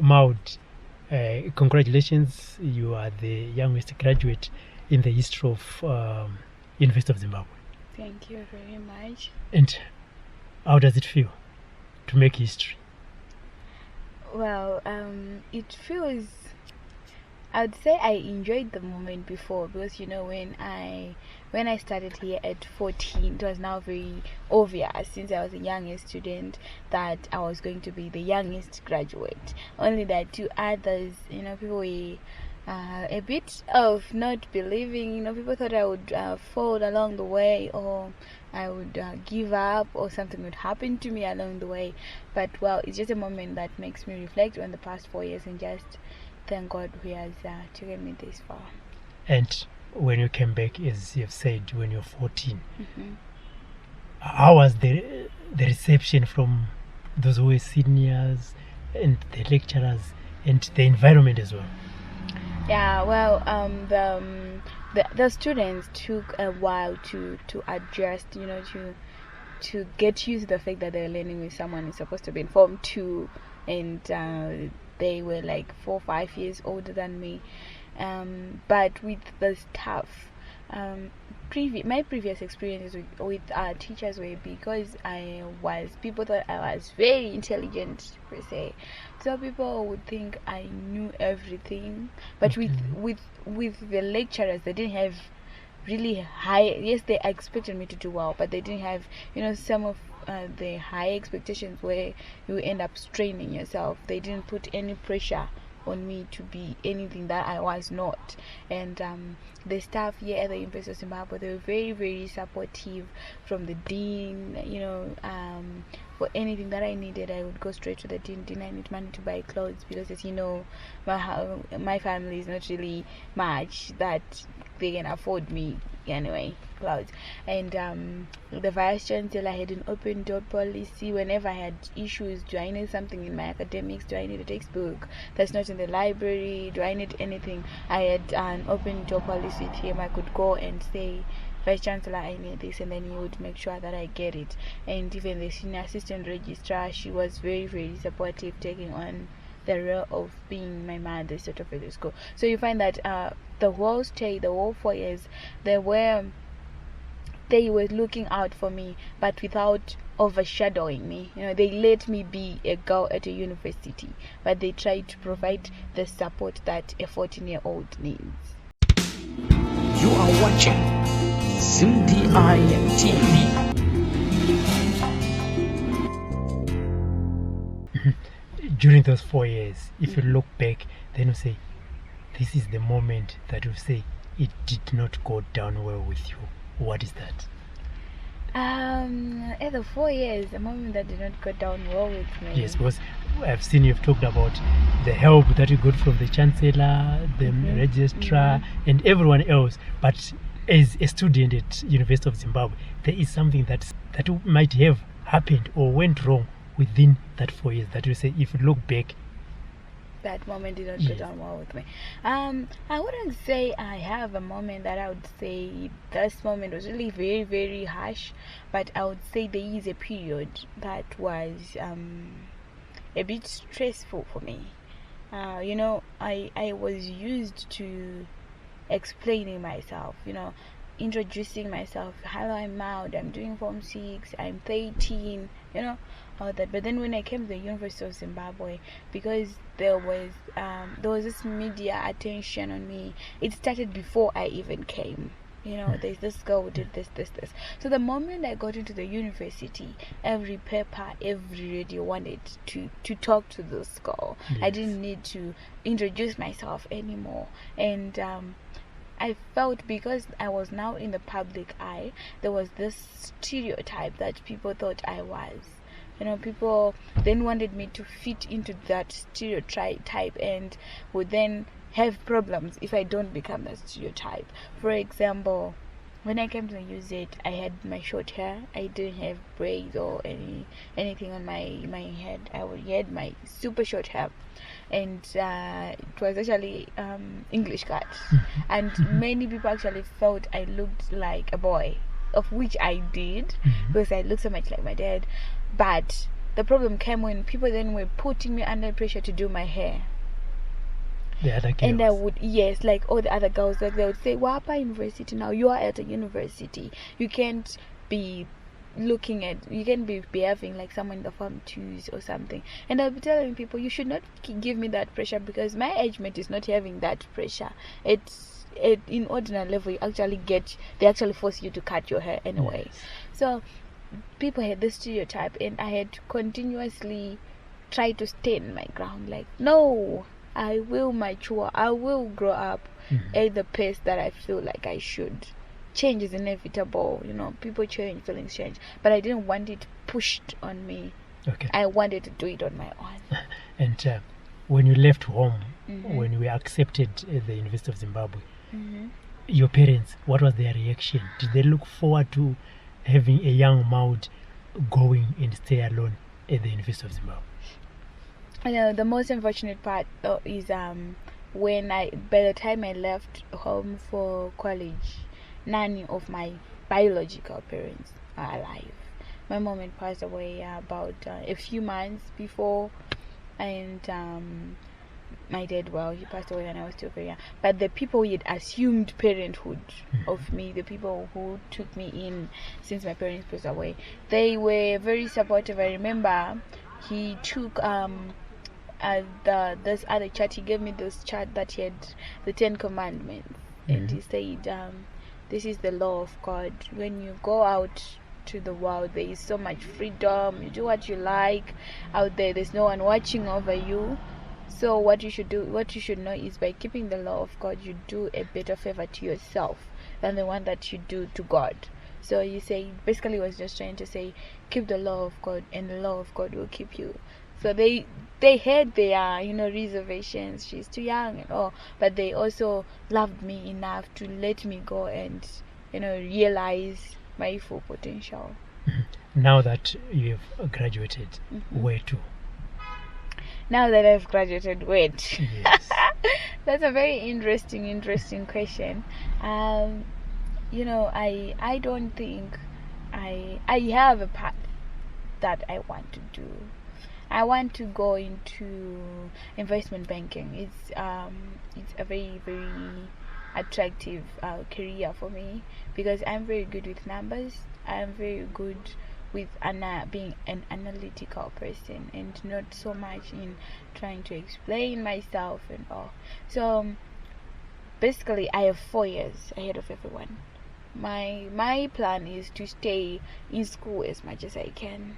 Maud, congratulations. You are the youngest graduate in the history of University of Zimbabwe. Thank you very much. And how does it feel to make history? Well, it feels, I would say I enjoyed the moment before, because when I started here at 14, it was now very obvious, since I was the youngest student, that I was going to be the youngest graduate. Only that two others, people were a bit of not believing. People thought I would fall along the way, or I would give up, or something would happen to me along the way. But well, it's just a moment that makes me reflect on the past 4 years and just thank God who has taken me this far. And when you came back, as you've said, when you're 14, how was the reception from those who were seniors and the lecturers and the environment as well? Yeah, well, the students took a while to adjust, to get used to the fact that they're learning with someone who's supposed to be in Form 2, and they were like 4 or 5 years older than me. But with the staff, my previous experiences with teachers were, because people thought I was very intelligent per se, so people would think I knew everything. But with the lecturers, they didn't have really high. Yes, they expected me to do well, but they didn't have some of the high expectations where you end up straining yourself. They didn't put any pressure on me to be anything that I was not. And the staff here at the University of Zimbabwe, they were very, very supportive. From the dean, for anything that I needed, I would go straight to the dean. I need money to buy clothes, because as you know, my family is not really much that they can afford me anyway clothes. And the vice chancellor had an open door policy. Whenever I had issues, do I need something in my academics, do I need a textbook that's not in the library, do I need anything, I had an open door policy with him. I could go and say, Vice Chancellor, I need this, and then he would make sure that I get it. And even the senior assistant registrar, she was very, very supportive, taking on the role of being my mother sort of at the school. So you find that the whole 4 years, they were looking out for me, but without overshadowing me. They let me be a girl at a university, but they tried to provide the support that a 14-year-old needs. You are watching ZimdiTv. During those 4 years, if you look back, then you say, this is the moment that you say it did not go down well with you. What is that? At the 4 years, the moment that did not go down well with me. Yes, because I've seen you've talked about the help that you got from the chancellor, the registrar, and everyone else. But as a student at University of Zimbabwe, there is something that might have happened or went wrong within that 4 years that you say, if you look back, that moment did not go down well with me. I wouldn't say I have a moment that I would say this moment was really very, very harsh, but I would say there is a period that was a bit stressful for me. I was used to explaining myself, introducing myself. Hello, I'm Maud, I'm doing Form 6, I'm 13, all that. But then when I came to the University of Zimbabwe, because there was this media attention on me, it started before I even came. There's this girl who did this. So the moment I got into the university, every paper, every radio wanted to talk to this girl. Yes. I didn't need to introduce myself anymore. And I felt, because I was now in the public eye, there was this stereotype that people thought I was. People then wanted me to fit into that stereotype, and would then have problems if I don't become that stereotype. For example, when I came to the UZ, I had my short hair. I didn't have braids or anything on my head. I had my super short hair, and it was actually English cut. And many people actually felt I looked like a boy, of which I did, because I looked so much like my dad. But the problem came when people then were putting me under pressure to do my hair. The other girls. And I would, yes, like all the other girls, like they would say, "Well, at university now, you are at a university. You can't be looking at, you can't be behaving like someone in the Form 2s or something." And I'll be telling people, you should not give me that pressure, because my age mate is not having that pressure. In ordinary level, they actually force you to cut your hair anyway. Yes. So people had this stereotype, and I had to continuously try to stand my ground, like, no, I will mature, I will grow up at the pace that I feel like I should. Change is inevitable, people change, feelings change, but I didn't want it pushed on me. Okay. I wanted to do it on my own. And when you left home, when you were accepted at the University of Zimbabwe, your parents, what was their reaction? Did they look forward to having a young Maud going and stay alone at the University of Zimbabwe? The most unfortunate part is when by the time I left home for college, none of my biological parents are alive. My mom had passed away about a few months before, and my dad, he passed away when I was still very young. But the people who had assumed parenthood of me, the people who took me in since my parents passed away, they were very supportive. I remember he took this other chart. He gave me this chart that had the 10 Commandments, and he said, this is the law of God. When you go out to the world, there is so much freedom. You do what you like out there. There's no one watching over you. So what you should know is, by keeping the law of God, you do a better favor to yourself than the one that you do to God. So you say, basically was just trying to say, keep the law of God, and the law of God will keep you. So they had their reservations. She's too young and all, but they also loved me enough to let me go and realize my full potential. Now that you've graduated, where to? Now that I've graduated, where to? Yes. That's a very interesting question. I don't think I have a path that I want to do. I want to go into investment banking. It's a very, very attractive career for me, because I'm very good with numbers. I'm very good with being an analytical person, and not so much in trying to explain myself and all. So basically, I have 4 years ahead of everyone. My plan is to stay in school as much as I can.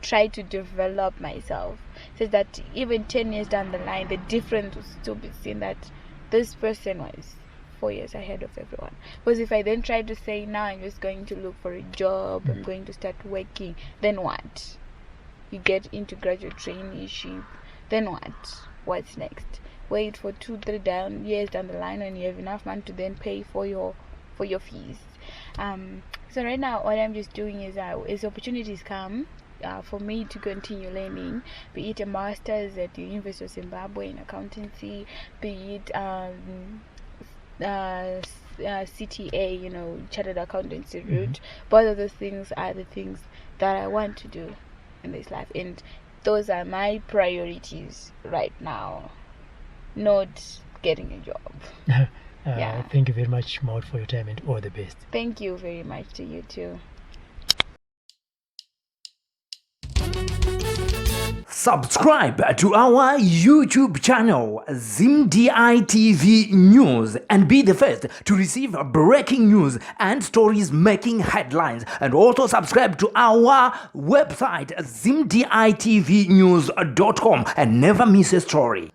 Try to develop myself, so that even 10 years down the line, the difference will still be seen, that this person was 4 years ahead of everyone. Because if I then try to say, now I'm just going to look for a job, I'm going to start working, then what? You get into graduate traineeship, then what? What's next? Wait for 2-3 years down the line, and you have enough money to then pay for your fees. So right now, what I'm just doing is, as opportunities come for me to continue learning, be it a master's at the University of Zimbabwe in accountancy, be it CTA, chartered accountancy route. Both of those things are the things that I want to do in this life, and those are my priorities right now, not getting a job. Thank you very much, Maud, for your time, and all the best. Thank you very much to you too. Subscribe to our YouTube channel, ZimdiTv News, and be the first to receive breaking news and stories making headlines. And also subscribe to our website, ZimdiTVnews.com, and never miss a story.